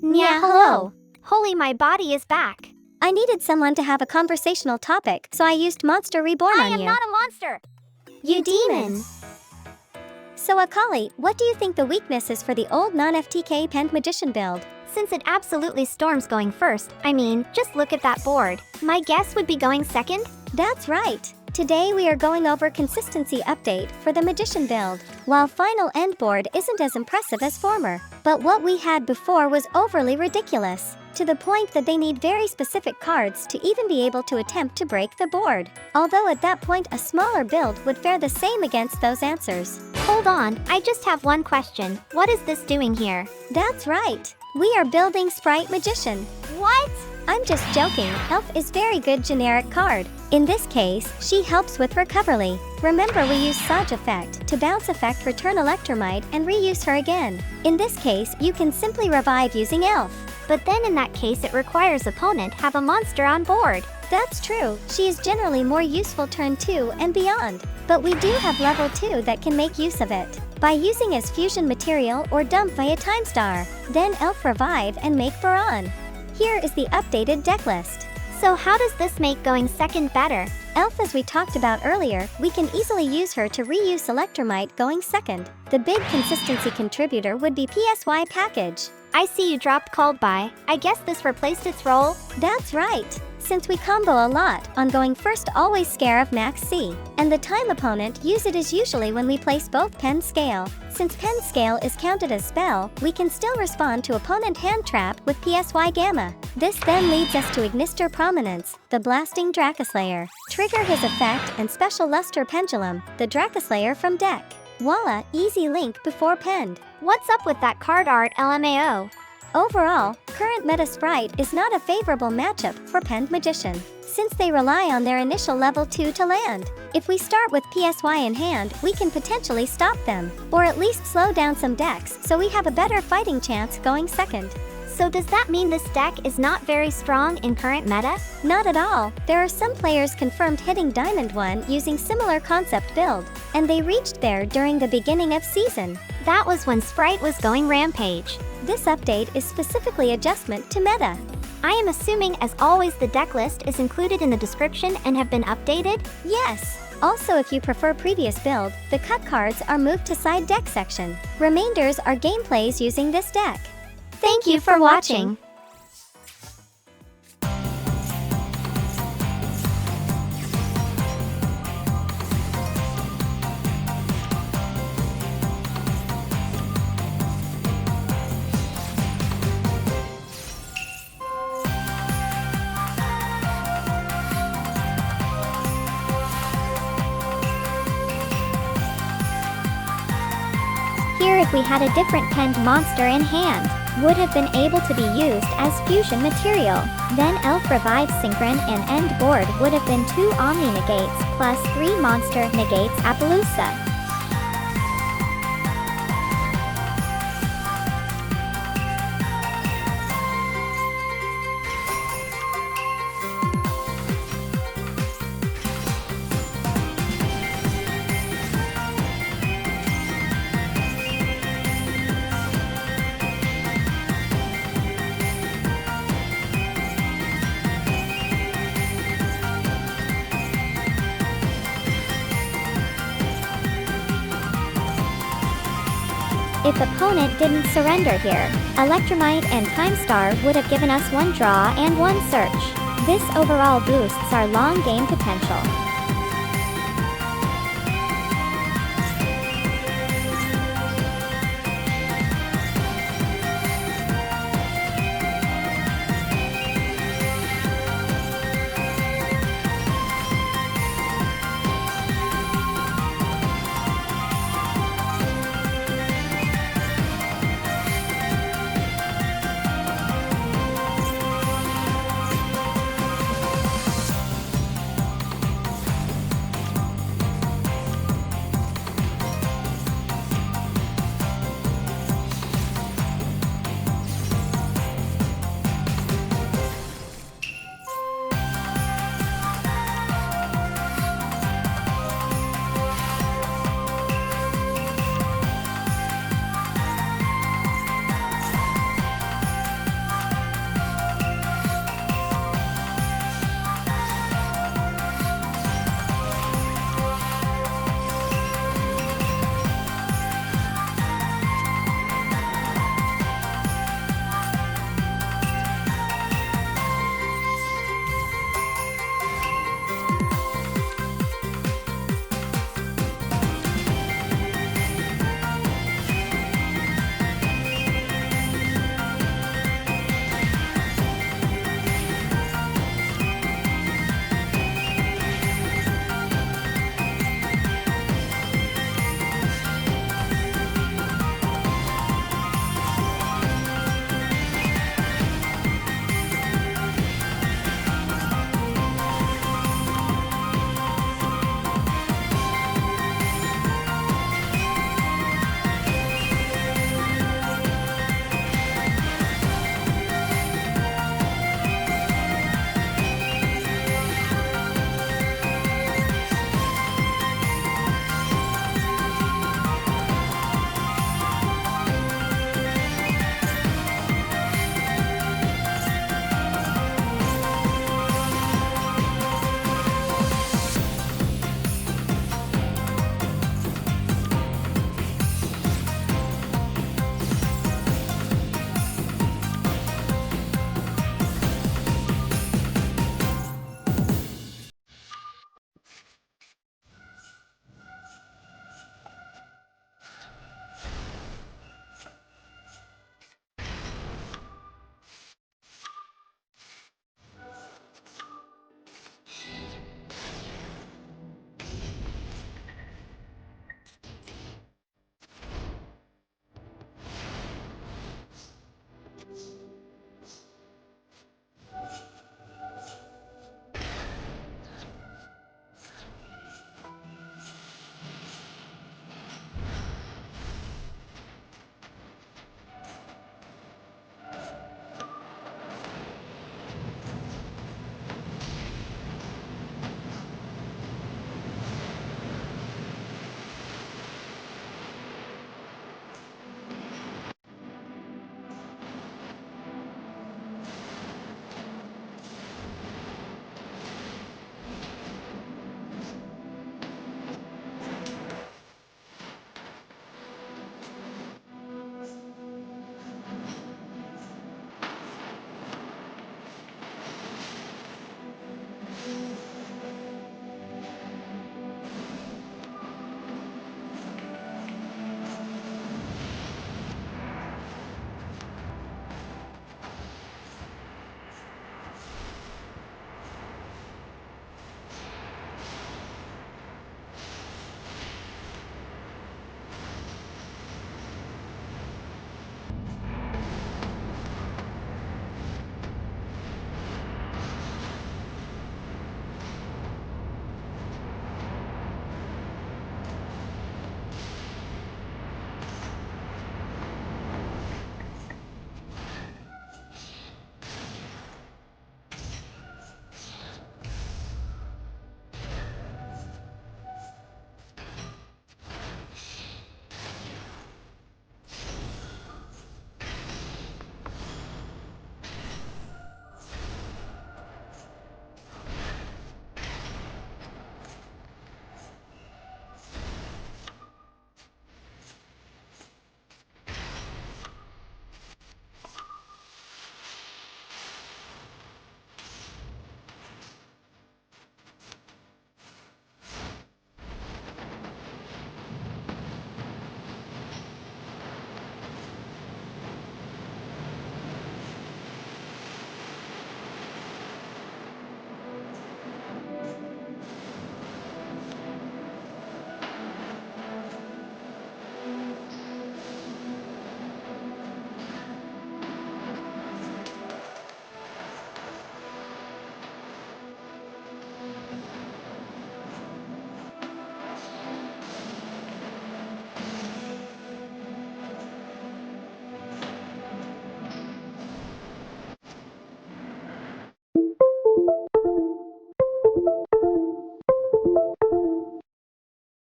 Yeah, hello. Holy, my body is back. I needed someone to have a conversational topic, so I used Monster Reborn on you. I am not a monster. Eudemon. So Akali, what do you think the weakness is for the old non-FTK penned magician build? Since it absolutely storms going first, just look at that board. My guess would be going second? That's right. Today we are going over consistency update for the magician build. While final end board isn't as impressive as former, but what we had before was overly ridiculous, to the point that they need very specific cards to even be able to attempt to break the board. Although at that point a smaller build would fare the same against those answers. Hold on, I just have one question. What is this doing here? That's right. We are building Sprite Magician. What? I'm just joking. Elf is very good generic card. In this case, she helps with recovery. Remember, we use Saj effect to bounce effect, return Electromite, and reuse her again. In this case, you can simply revive using Elf. But then in that case it requires opponent have a monster on board. That's true. She is generally more useful turn 2 and beyond. But we do have level 2 that can make use of it by using as fusion material or dump via Time Star. Then Elf revive and make Baron. Here is the updated deck list. So how does this make going second better? Elf, as we talked about earlier, we can easily use her to reuse Electromite going second. The big consistency contributor would be PSY package. I see you dropped Called By. I guess this replaced its role? That's right. Since we combo a lot, on going first always scare of max C, and the time opponent use it is usually when we place both pen scale. Since pen scale is counted as spell, we can still respond to opponent hand trap with PSY gamma. This then leads us to Ignister Prominence, the blasting Dracoslayer. Trigger his effect and special luster pendulum, the Dracoslayer from deck. Voila, easy link before penned. What's up with that card art, LMAO? Overall, current meta Sprite is not a favorable matchup for penned magician, since they rely on their initial level 2 to land. If we start with PSY in hand, we can potentially stop them, or at least slow down some decks so we have a better fighting chance going second. So does that mean this deck is not very strong in current meta? Not at all. There are some players confirmed hitting Diamond 1 using similar concept build, and they reached there during the beginning of season. That was when Sprite was going rampage. This update is specifically adjustment to meta. I am assuming as always the deck list is included in the description and have been updated? Yes. Also, if you prefer previous build, the cut cards are moved to side deck section. Remainders are gameplays using this deck. Thank you for watching. Here, if we had a different penned monster in hand, would have been able to be used as fusion material. Then Elf Revive Synchron and end board would have been 2 Omni Negates plus 3 Monster Negates Appaloosa. If opponent didn't surrender here, Electromite and Time Star would have given us 1 draw and 1 search. This overall boosts our long game potential.